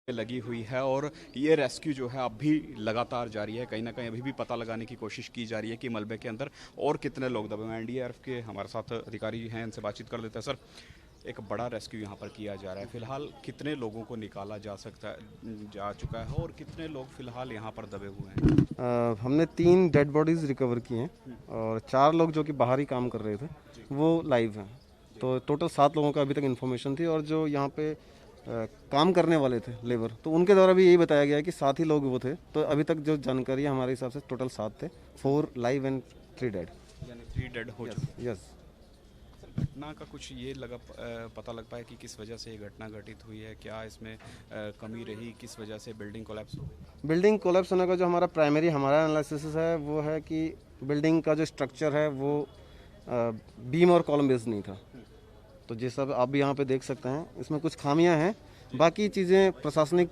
लगी हुई है और ये रेस्क्यू जो है अब भी लगातार जारी है। कहीं ना कहीं अभी भी पता लगाने की कोशिश की जा रही है कि मलबे के अंदर और कितने लोग दबे हुए हैं। एनडीआरएफ के हमारे साथ अधिकारी हैं, इनसे बातचीत कर लेते हैं। सर, एक बड़ा रेस्क्यू यहाँ पर किया जा रहा है, फिलहाल कितने लोगों को निकाला जा चुका है और कितने लोग फिलहाल यहाँ पर दबे हुए हैं? हमने 3 डेड बॉडीज़ रिकवर की हैं और 4 लोग जो कि बाहर ही काम कर रहे थे वो लाइव हैं। तो टोटल 7 लोगों का अभी तक इन्फॉर्मेशन थी और जो यहाँ पे काम करने वाले थे लेबर, तो उनके द्वारा भी यही बताया गया है कि 7 ही लोग वो थे। तो अभी तक जो जानकारी है हमारे हिसाब से टोटल 7 थे, 4 लाइव एंड 3 डेड। यानी 3 डेड हो चुके। यस। घटना का कुछ ये पता लग पाया कि किस वजह से ये घटना घटित हुई है? क्या इसमें कमी रही? किस वजह से बिल्डिंग कोलैप्स हो गई? बिल्डिंग कोलैप्स होने का जो हमारा एनालिसिस है वो है कि बिल्डिंग का जो स्ट्रक्चर है वो बीम और कॉलम बेस्ड नहीं था। तो ये सब आप भी यहाँ पे देख सकते हैं, इसमें कुछ खामियां हैं। बाकी चीज़ें प्रशासनिक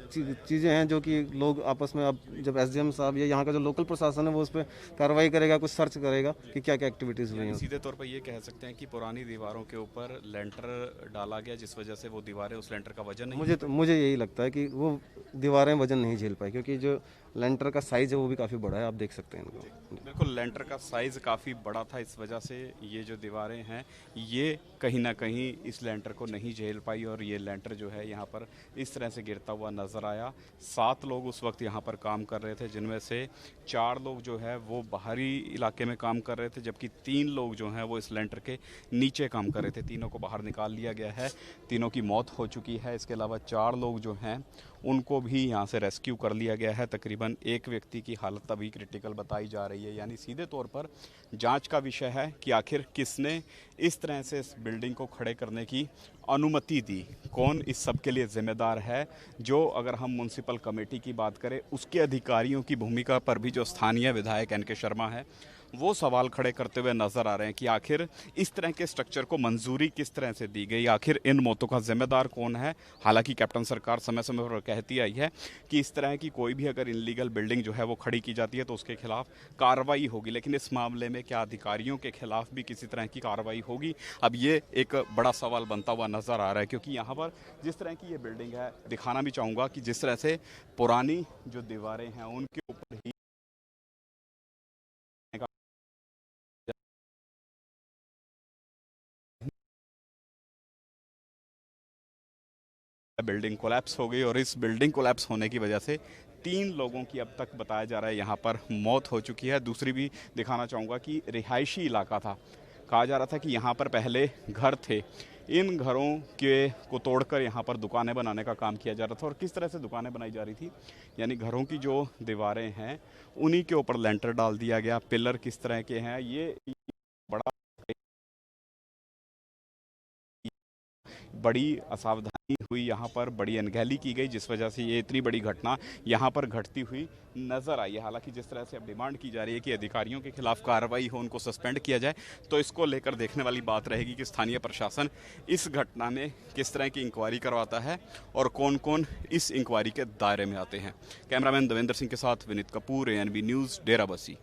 चीज़ें हैं जो कि लोग आपस में, अब जब एसडीएम साहब या यहाँ का जो लोकल प्रशासन है वो उस पर कार्रवाई करेगा, कुछ सर्च करेगा कि क्या क्या एक्टिविटीज़ हुई हैं। सीधे तौर पर ये कह सकते हैं कि पुरानी दीवारों के ऊपर लेंटर डाला गया, जिस वजह से वो दीवारें उस लेंटर का वजन नहीं। मुझे यही लगता है कि वो दीवारें वजन नहीं झेल पाई, क्योंकि जो लेंटर का साइज़ है वो भी काफ़ी बड़ा है, आप देख सकते हैं इनको। बिल्कुल, लेंटर का साइज़ काफ़ी बड़ा था, इस वजह से ये जो दीवारें हैं ये कहीं ना कहीं इस लेंटर को नहीं झेल पाई और ये लेंटर जो है यहाँ पर इस तरह से गिरता हुआ नज़र आया। 7 लोग उस वक्त यहाँ पर काम कर रहे थे, जिनमें से 4 लोग जो है वो बाहरी इलाके में काम कर रहे थे, जबकि 3 लोग जो हैं वो इस लेंटर के नीचे काम कर रहे थे। तीनों को बाहर निकाल लिया गया है, तीनों की मौत हो चुकी है। इसके अलावा 4 लोग जो हैं उनको भी यहाँ से रेस्क्यू कर लिया गया है। तकरीबन एक व्यक्ति की हालत अभी क्रिटिकल बताई जा रही है। यानी सीधे तौर पर जांच का विषय है कि आखिर किसने इस तरह से इस बिल्डिंग को खड़े करने की अनुमति दी, कौन इस सब के लिए जिम्मेदार है। जो अगर हम म्युनिसिपल कमेटी की बात करें, उसके अधिकारियों की भूमिका पर भी जो स्थानीय विधायक एन के शर्मा है वो सवाल खड़े करते हुए नजर आ रहे हैं कि आखिर इस तरह के स्ट्रक्चर को मंजूरी किस तरह से दी गई, आखिर इन मौतों का जिम्मेदार कौन है। हालांकि कैप्टन सरकार समय समय पर कहती आई है कि इस तरह की कोई भी अगर इनलीगल बिल्डिंग जो है वो खड़ी की जाती है तो उसके खिलाफ कार्रवाई होगी, लेकिन इस मामले में क्या अधिकारियों के खिलाफ भी किसी तरह की कार्रवाई होगी? अब ये एक बड़ा सवाल बनता हुआ नजर आ रहा है, क्योंकि यहाँ पर जिस तरह की ये बिल्डिंग है, दिखाना भी चाहूँगा कि जिस तरह से पुरानी जो दीवारें हैं उनके ऊपर ही बिल्डिंग कोलैप्स हो गई और इस बिल्डिंग कोलैप्स होने की वजह से 3 लोगों की अब तक बताया जा रहा है यहाँ पर मौत हो चुकी है। दूसरी भी दिखाना चाहूँगा कि रिहायशी इलाका था, कहा जा रहा था कि यहाँ पर पहले घर थे, इन घरों के को तोड़कर यहाँ पर दुकानें बनाने का काम किया जा रहा था। और किस तरह से दुकानें बनाई जा रही थी, यानी घरों की जो दीवारें हैं उन्हीं के ऊपर लेंटर डाल दिया गया। पिलर किस तरह के हैं, ये बड़ा बड़ी असावधानी हुई, यहाँ पर बड़ी अनगहली की गई, जिस वजह से ये इतनी बड़ी घटना यहाँ पर घटती हुई नजर आई है। हालांकि जिस तरह से अब डिमांड की जा रही है कि अधिकारियों के खिलाफ कार्रवाई हो, उनको सस्पेंड किया जाए, तो इसको लेकर देखने वाली बात रहेगी कि स्थानीय प्रशासन इस घटना में किस तरह की इंक्वायरी करवाता है और कौन कौन इस इंक्वायरी के दायरे में आते हैं। कैमरामैन देवेंद्र सिंह के साथ विनीत कपूर, ANB न्यूज़, डेराबस्सी।